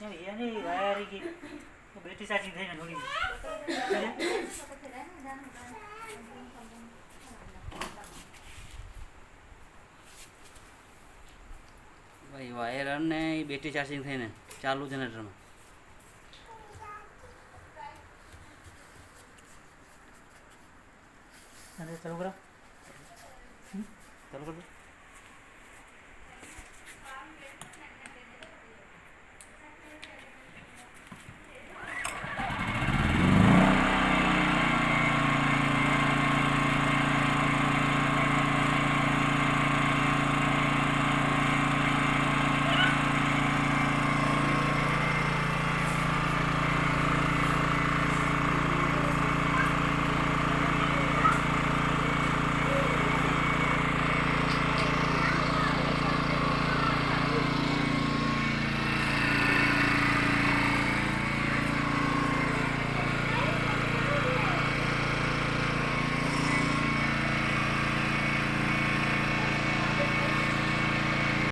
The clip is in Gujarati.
એને વાયર કે બેટરી ચાર્જિંગ થઈને થોડી ભાઈ વાયર અને બેટરી ચાર્જિંગ થઈને ચાલુ જનરેટરમાં ચાલુ કરો ચાલુ કરજો.